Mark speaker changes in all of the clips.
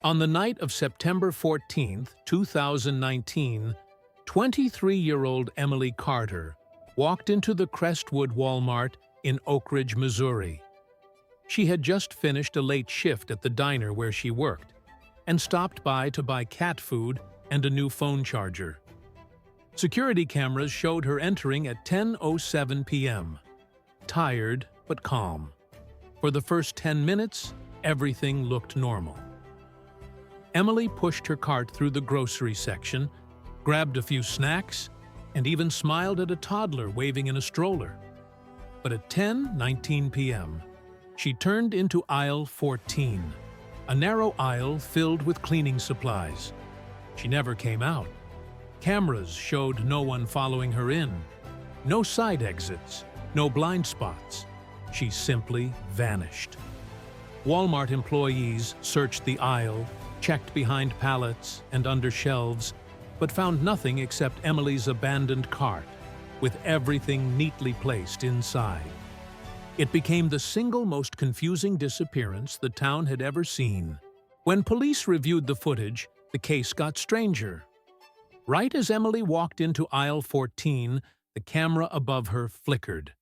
Speaker 1: On the night of September 14, 2019, 23-year-old Emily Carter walked into the Crestwood Walmart in Oak Ridge, Missouri. She had just finished a late shift at the diner where she worked and stopped by to buy cat food and a new phone charger. Security cameras showed her entering at 10:07 p.m., tired but calm. For the first 10 minutes, everything looked normal. Emily pushed her cart through the grocery section, grabbed a few snacks, and even smiled at a toddler waving in a stroller. But at 10:19 p.m., she turned into aisle 14, a narrow aisle filled with cleaning supplies. She never came out. Cameras showed no one following her in. No side exits, no blind spots. She simply vanished. Walmart employees searched the aisle, checked behind pallets and under shelves, but found nothing except Emily's abandoned cart, with everything neatly placed inside. It became the single most confusing disappearance the town had ever seen. When police reviewed the footage, the case got stranger. Right as Emily walked into aisle 14, the camera above her flickered.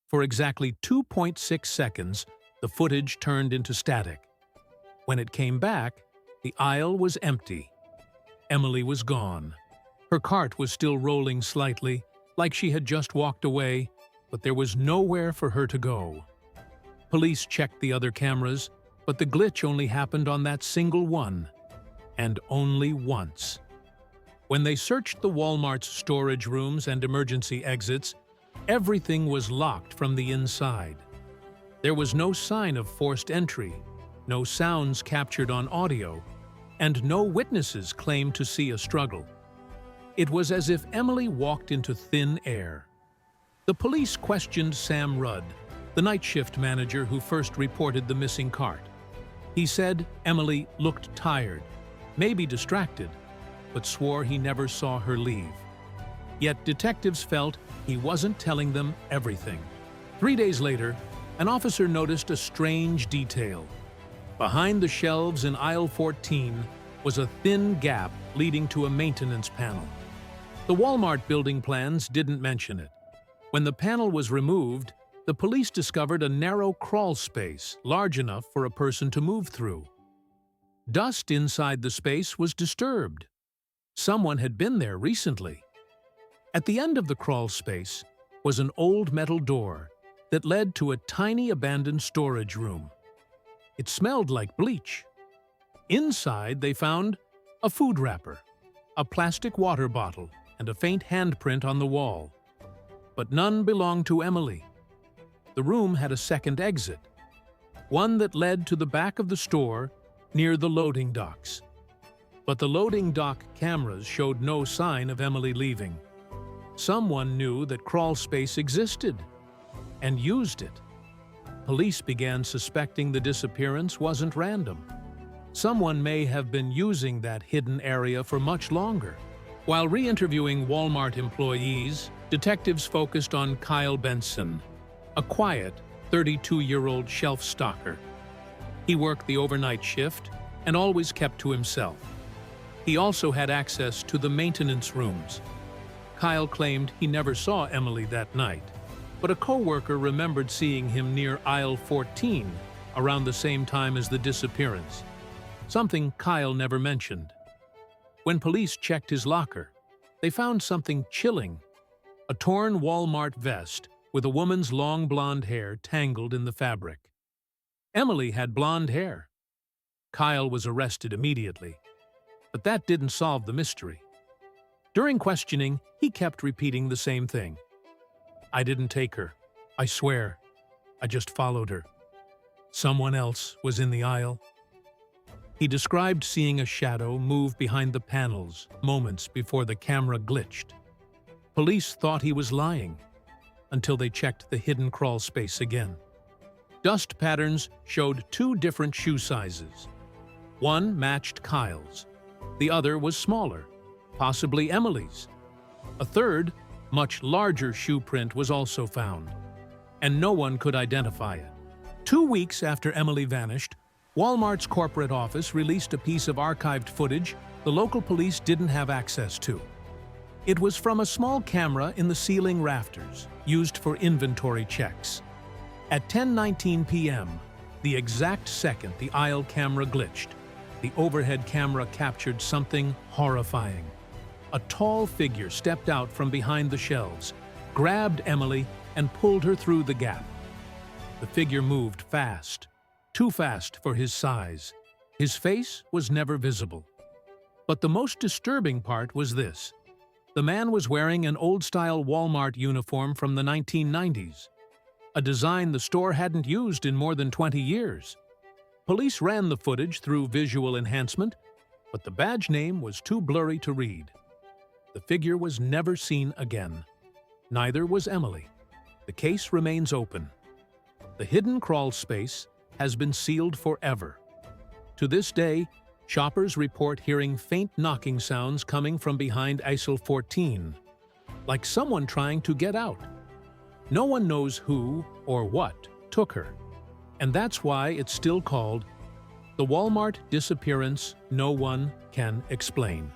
Speaker 1: For exactly 2.6 seconds, the footage turned into static. When it came back, the aisle was empty. Emily was gone. Her cart was still rolling slightly, like she had just walked away, but there was nowhere for her to go. Police checked the other cameras, but the glitch only happened on that single one, and only once. When they searched the Walmart's storage rooms and emergency exits, everything was locked from the inside. There was no sign of forced entry, no sounds captured on audio, and no witnesses claimed to see a struggle. It was as if Emily walked into thin air. The police questioned Sam Rudd, the night shift manager who first reported the missing cart. He said Emily looked tired, maybe distracted, but swore he never saw her leave. Yet detectives felt he wasn't telling them everything. 3 days later, an officer noticed a strange detail. Behind the shelves in aisle 14 was a thin gap leading to a maintenance panel. The Walmart building plans didn't mention it. When the panel was removed, the police discovered a narrow crawl space large enough for a person to move through. Dust inside the space was disturbed. Someone had been there recently. At the end of the crawl space was an old metal door that led to a tiny abandoned storage room. It smelled like bleach. Inside, they found a food wrapper, a plastic water bottle, and a faint handprint on the wall. But none belonged to Emily. The room had a second exit, one that led to the back of the store near the loading docks. But the loading dock cameras showed no sign of Emily leaving. Someone knew that crawl space existed and used it. Police began suspecting the disappearance wasn't random. Someone may have been using that hidden area for much longer. While re-interviewing Walmart employees, detectives focused on Kyle Benson, a quiet, 32-year-old shelf stalker. He worked the overnight shift and always kept to himself. He also had access to the maintenance rooms. Kyle claimed he never saw Emily that night, but a co-worker remembered seeing him near aisle 14 around the same time as the disappearance, something Kyle never mentioned. When police checked his locker, they found something chilling: a torn Walmart vest with a woman's long blonde hair tangled in the fabric. Emily had blonde hair. Kyle was arrested immediately, but that didn't solve the mystery. During questioning, he kept repeating the same thing. "I didn't take her. I swear. I just followed her. Someone else was in the aisle." He described seeing a shadow move behind the panels moments before the camera glitched. Police thought he was lying until they checked the hidden crawl space again. Dust patterns showed 2 different shoe sizes. One matched Kyle's. The other was smaller, possibly Emily's. A third, much larger shoe print was also found, and no one could identify it. 2 weeks after Emily vanished, Walmart's corporate office released a piece of archived footage the local police didn't have access to. It was from a small camera in the ceiling rafters, used for inventory checks. At 10:19 p.m., the exact second the aisle camera glitched, the overhead camera captured something horrifying. A tall figure stepped out from behind the shelves, grabbed Emily, and pulled her through the gap. The figure moved fast, too fast for his size. His face was never visible. But the most disturbing part was this. The man was wearing an old-style Walmart uniform from the 1990s, a design the store hadn't used in more than 20 years. Police ran the footage through visual enhancement, but the badge name was too blurry to read. The figure was never seen again. Neither was Emily. The case remains open. The hidden crawl space has been sealed forever. To this day, shoppers report hearing faint knocking sounds coming from behind aisle 14, like someone trying to get out. No one knows who or what took her, and that's why it's still called the Walmart disappearance no one can explain.